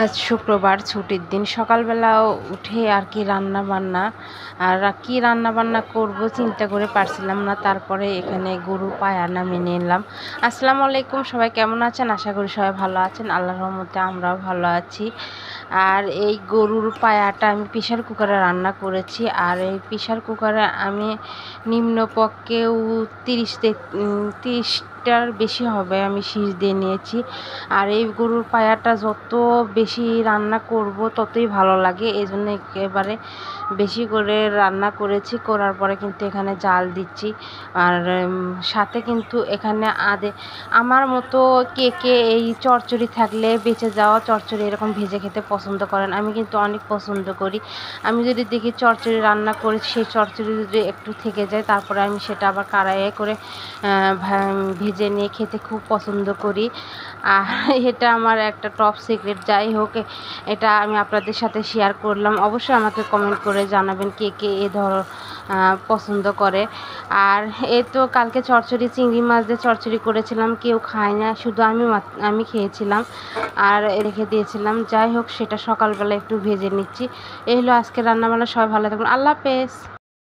আজ শুক্রবার ছুটির দিন। সকালবেলাও উঠে আর কি রান্নাবান্না কি রান্নাবান্না করব চিন্তা করে পারছিলাম না। তারপরে এখানে গরুর পায়া নামিয়ে নিলাম। আসসালামু আলাইকুম, সবাই কেমন আছেন? আশা করি সবাই ভালো আছেন। আল্লাহর রহমতে আমরাও ভালো আছি। আর এই গরুর পায়াটা আমি প্রেশার কুকারে রান্না করেছি। আর এই প্রেশার কুকারে আমি নিম্নপক্ষেও 30টার বেশি হবে আমি শীষ দিয়ে নিয়েছি। আর এই গরুর পায়াটা যত বেশি রান্না করব ততই ভালো লাগে, এই জন্য একেবারে বেশি করে রান্না করেছি। করার পরে কিন্তু এখানে জাল দিচ্ছি। আর সাথে কিন্তু এখানে আমার মতো কে কে এই চচ্চড়ি থাকলে বেঁচে যাওয়া চচ্চড়ি এরকম ভেজে খেতে পছন্দ করেন? আমি কিন্তু অনেক পছন্দ করি। আমি যদি দেখি চচ্চড়ি রান্না করে সেই চচ্চড়ি যদি একটু থেকে যায়, তারপরে আমি সেটা আবার কড়াইয়ে করে ভেজে নিয়ে খেতে খুব পছন্দ করি। আর এটা আমার একটা টপ সিক্রেট। যাই হোক, এটা আমি আপনাদের সাথে শেয়ার করলাম। অবশ্যই আমাকে কমেন্ট করে জানাবেন কে কে পছন্দ করে। আর এই তো কালকে চচ্চড়ি চিংড়ি মাছ দিয়ে চচ্চড়ি করেছিলাম, কেউ খায় না, শুধু আমি খেয়েছিলাম আর রেখে দিয়েছিলাম। যাই হোক, সেটা সকালবেলা একটু ভেজে নিচ্ছি। এই হলো আজকে রান্নাবান্না। সবাই ভালো থাকুন, আল্লাহ হাফেজ।